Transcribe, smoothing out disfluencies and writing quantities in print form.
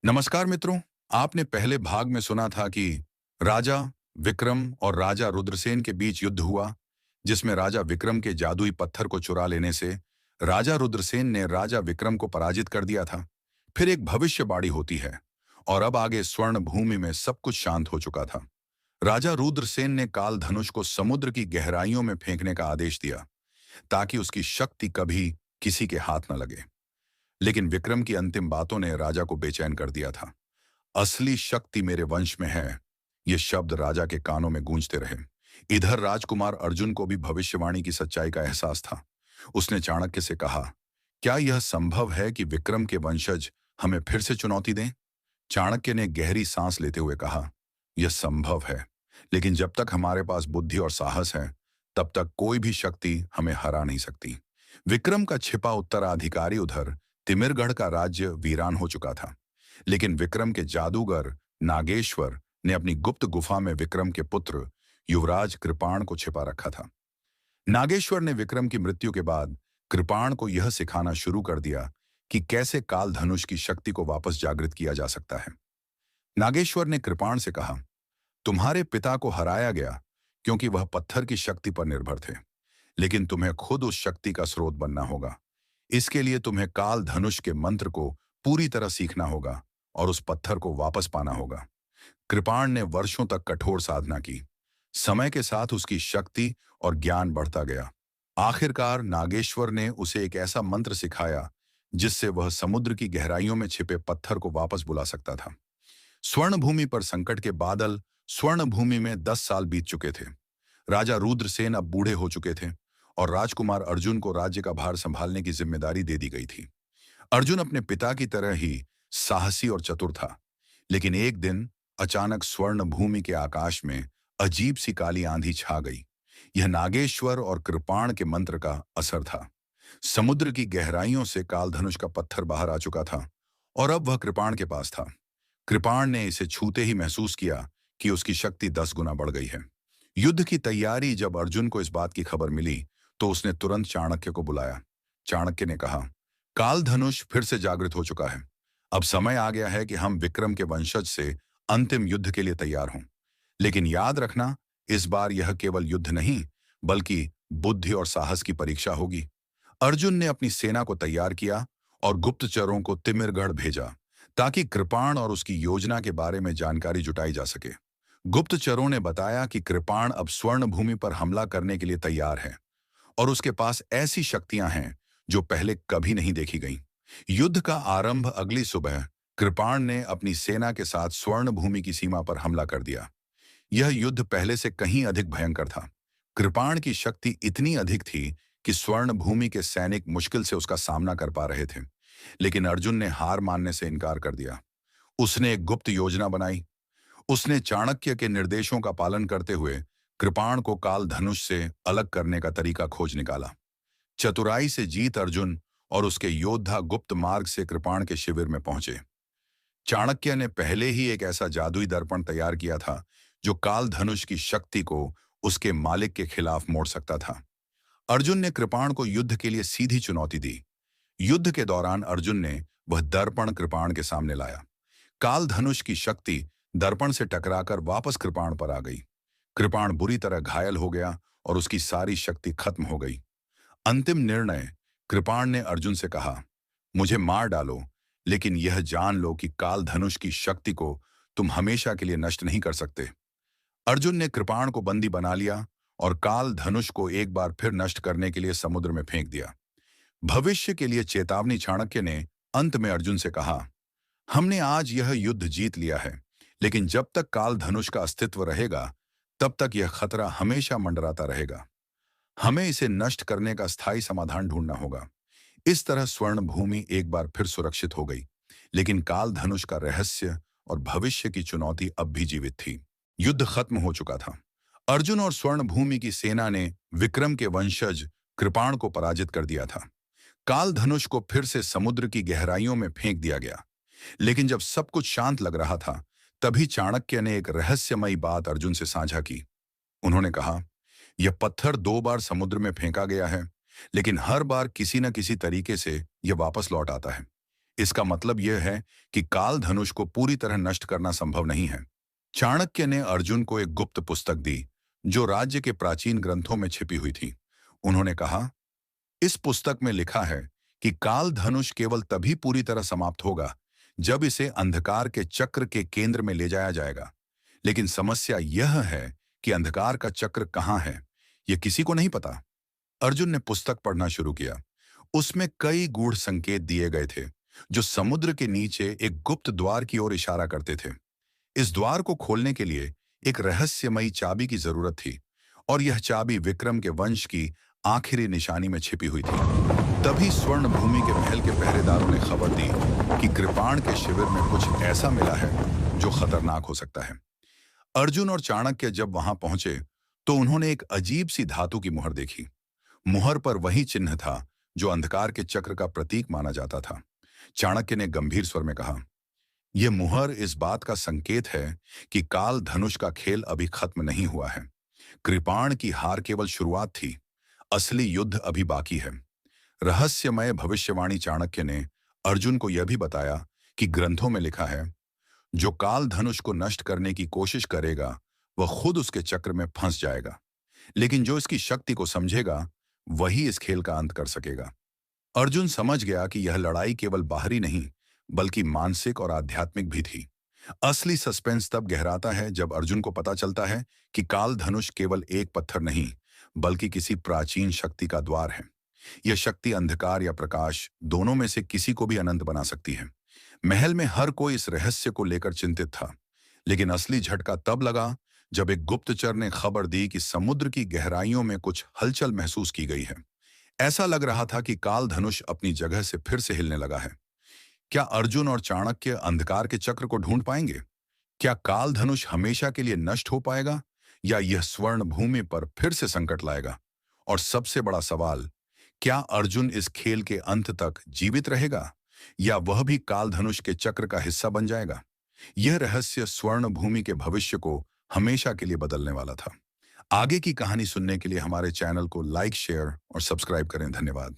नमस्कार मित्रों। आपने पहले भाग में सुना था कि राजा विक्रम और राजा रुद्रसेन के बीच युद्ध हुआ, जिसमें राजा विक्रम के जादुई पत्थर को चुरा लेने से राजा रुद्रसेन ने राजा विक्रम को पराजित कर दिया था। फिर एक भविष्यवाणी होती है और अब आगे स्वर्ण भूमि में सब कुछ शांत हो चुका था। राजा रुद्रसेन ने काल धनुष को समुद्र की गहराइयों में फेंकने का आदेश दिया ताकि उसकी शक्ति कभी किसी के हाथ न लगे। लेकिन विक्रम की अंतिम बातों ने राजा को बेचैन कर दिया था। असली शक्ति मेरे वंश में है, ये शब्द राजा के कानों में गूंजते रहे। इधर राजकुमार अर्जुन को भी भविष्यवाणी की सच्चाई का एहसास था। उसने चाणक्य से कहा, क्या यह संभव है कि विक्रम के वंशज हमें फिर से चुनौती दें? चाणक्य ने गहरी सांस लेते हुए कहा, यह संभव है, लेकिन जब तक हमारे पास बुद्धि और साहस है, तब तक कोई भी शक्ति हमें हरा नहीं सकती। विक्रम का छिपा उत्तराधिकारी उधर तिमिरगढ़ का राज्य वीरान हो चुका था, लेकिन विक्रम के जादूगर नागेश्वर ने अपनी गुप्त गुफा में विक्रम के पुत्र युवराज कृपाण को छिपा रखा था। नागेश्वर ने विक्रम की मृत्यु के बाद कृपाण को यह सिखाना शुरू कर दिया कि कैसे काल धनुष की शक्ति को वापस जागृत किया जा सकता है। नागेश्वर ने कृपाण से कहा, तुम्हारे पिता को हराया गया क्योंकि वह पत्थर की शक्ति पर निर्भर थे, लेकिन तुम्हें खुद उस शक्ति का स्रोत बनना होगा। इसके लिए तुम्हें काल धनुष के मंत्र को पूरी तरह सीखना होगा और उस पत्थर को वापस पाना होगा। कृपाण ने वर्षों तक कठोर साधना की। समय के साथ उसकी शक्ति और ज्ञान बढ़ता गया। आखिरकार नागेश्वर ने उसे एक ऐसा मंत्र सिखाया जिससे वह समुद्र की गहराइयों में छिपे पत्थर को वापस बुला सकता था। स्वर्ण भूमि पर संकट के बादल स्वर्ण भूमि में 10 साल बीत चुके थे। राजा रुद्रसेन अब बूढ़े हो चुके थे और राजकुमार अर्जुन को राज्य का भार संभालने की जिम्मेदारी दे दी गई थी। अर्जुन अपने पिता की तरह ही साहसी और चतुर था, लेकिन एक दिन अचानक स्वर्ण भूमि के आकाश में अजीब सी काली आंधी छा गई। यह नागेश्वर और कृपाण के मंत्र का असर था। समुद्र की गहराइयों से कालधनुष का पत्थर बाहर आ चुका था और अब वह कृपाण के पास था। कृपाण ने इसे छूते ही महसूस किया कि उसकी शक्ति 10 गुना बढ़ गई है। युद्ध की तैयारी जब अर्जुन को इस बात की खबर मिली तो उसने तुरंत चाणक्य को बुलाया। चाणक्य ने कहा, काल धनुष फिर से जागृत हो चुका है। अब समय आ गया है कि हम विक्रम के वंशज से अंतिम युद्ध के लिए तैयार हों। लेकिन याद रखना, इस बार यह केवल युद्ध नहीं, बल्कि बुद्धि और साहस की परीक्षा होगी। अर्जुन ने अपनी सेना को तैयार किया और गुप्तचरों को तिमिरगढ़ भेजा ताकि कृपाण और उसकी योजना के बारे में जानकारी जुटाई जा सके। गुप्तचरों ने बताया कि कृपाण अब स्वर्ण भूमि पर हमला करने के लिए तैयार है और उसके पास ऐसी शक्तियां हैं जो पहले कभी नहीं देखी गईं। युद्ध का आरंभ अगली सुबह कृपाण ने अपनी सेना के साथ स्वर्ण भूमि की सीमा पर हमला कर दिया। यह युद्ध पहले से कहीं अधिक भयंकर था। कृपाण की शक्ति इतनी अधिक थी कि स्वर्ण भूमि के सैनिक मुश्किल से उसका सामना कर पा रहे थे, लेकिन अर्जुन ने हार मानने से इनकार कर दिया। उसने एक गुप्त योजना बनाई। उसने चाणक्य के निर्देशों का पालन करते हुए कृपाण को काल धनुष से अलग करने का तरीका खोज निकाला। चतुराई से जीत अर्जुन और उसके योद्धा गुप्त मार्ग से कृपाण के शिविर में पहुंचे। चाणक्य ने पहले ही एक ऐसा जादुई दर्पण तैयार किया था जो काल धनुष की शक्ति को उसके मालिक के खिलाफ मोड़ सकता था। अर्जुन ने कृपाण को युद्ध के लिए सीधी चुनौती दी। युद्ध के दौरान अर्जुन ने वह दर्पण कृपाण के सामने लाया। काल धनुष की शक्ति दर्पण से टकराकर वापस कृपाण पर आ गई। कृपाण बुरी तरह घायल हो गया और उसकी सारी शक्ति खत्म हो गई। अंतिम निर्णय, कृपाण ने अर्जुन से कहा, मुझे मार डालो, लेकिन यह जान लो कि काल धनुष की शक्ति को तुम हमेशा के लिए नष्ट नहीं कर सकते। अर्जुन ने कृपाण को बंदी बना लिया और काल धनुष को एक बार फिर नष्ट करने के लिए समुद्र में फेंक दिया। भविष्य के लिए चेतावनी, चाणक्य ने अंत में अर्जुन से कहा, हमने आज यह युद्ध जीत लिया है, लेकिन जब तक काल धनुष का अस्तित्व रहेगा, तब तक यह खतरा हमेशा मंडराता रहेगा। हमें इसे नष्ट करने का स्थायी समाधान ढूंढना होगा। इस तरह स्वर्ण भूमि एक बार फिर सुरक्षित हो गई, लेकिन काल धनुष का रहस्य और भविष्य की चुनौती अब भी जीवित थी। युद्ध खत्म हो चुका था। अर्जुन और स्वर्ण भूमि की सेना ने विक्रम के वंशज कृपाण को पराजित कर दिया था। काल धनुष को फिर से समुद्र की गहराइयों में फेंक दिया गया। लेकिन जब सब कुछ शांत लग रहा था, तभी चाणक्य ने एक रहस्यमयी बात अर्जुन से साझा की। उन्होंने कहा, यह पत्थर 2 बार समुद्र में फेंका गया है, लेकिन हर बार किसी न किसी तरीके से यह वापस लौट आता है। इसका मतलब यह है कि काल धनुष को पूरी तरह नष्ट करना संभव नहीं है। चाणक्य ने अर्जुन को एक गुप्त पुस्तक दी, जो राज्य के प्राचीन ग्रंथों में छिपी हुई थी। उन्होंने कहा, इस पुस्तक में लिखा है कि काल धनुष केवल तभी पूरी तरह समाप्त होगा जब इसे अंधकार के चक्र के केंद्र में ले जाया जाएगा। लेकिन समस्या यह है कि अंधकार का चक्र कहाँ है, यह किसी को नहीं पता। अर्जुन ने पुस्तक पढ़ना शुरू किया। उसमें कई गूढ़ संकेत दिए गए थे, जो समुद्र के नीचे एक गुप्त द्वार की ओर इशारा करते थे। इस द्वार को खोलने के लिए एक रहस्यमयी चाबी की जरूरत थी, और यह चाबी विक्रम के वंश की आखिरी निशानी में छिपी हुई थी। तभी स्वर्ण भूमि के महल के पहरेदारों ने खबर दी कि कृपाण के शिविर में कुछ ऐसा मिला है जो खतरनाक हो सकता है। अर्जुन और चाणक्य जब वहां पहुंचे तो उन्होंने एक अजीब सी धातु की मुहर देखी। मुहर पर वही चिन्ह था जो अंधकार के चक्र का प्रतीक माना जाता था। चाणक्य ने गंभीर स्वर में कहा, यह मुहर इस बात का संकेत है कि काल धनुष का खेल अभी खत्म नहीं हुआ है। कृपाण की हार केवल शुरुआत थी, असली युद्ध अभी बाकी है। रहस्यमय भविष्यवाणी चाणक्य ने अर्जुन को यह भी बताया कि ग्रंथों में लिखा है, जो काल धनुष को नष्ट करने की कोशिश करेगा वह खुद उसके चक्र में फंस जाएगा, लेकिन जो इसकी शक्ति को समझेगा वही इस खेल का अंत कर सकेगा। अर्जुन समझ गया कि यह लड़ाई केवल बाहरी नहीं बल्कि मानसिक और आध्यात्मिक भी थी। असली सस्पेंस तब गहराता है जब अर्जुन को पता चलता है कि काल धनुष केवल एक पत्थर नहीं बल्कि किसी प्राचीन शक्ति का द्वार है। यह शक्ति अंधकार या प्रकाश दोनों में से किसी को भी अनंत बना सकती है। महल में हर कोई इस रहस्य को लेकर चिंतित था, लेकिन असली झटका तब लगा जब एक गुप्तचर ने खबर दी कि समुद्र की गहराइयों में कुछ हलचल महसूस की गई है। ऐसा लग रहा था कि काल धनुष अपनी जगह से फिर से हिलने लगा है। क्या अर्जुन और चाणक्य अंधकार के चक्र को ढूंढ पाएंगे? क्या काल धनुष हमेशा के लिए नष्ट हो पाएगा, या यह स्वर्ण भूमि पर फिर से संकट लाएगा? और सबसे बड़ा सवाल, क्या अर्जुन इस खेल के अंत तक जीवित रहेगा, या वह भी काल धनुष के चक्र का हिस्सा बन जाएगा? यह रहस्य स्वर्ण भूमि के भविष्य को हमेशा के लिए बदलने वाला था। आगे की कहानी सुनने के लिए हमारे चैनल को लाइक, शेयर और सब्सक्राइब करें। धन्यवाद।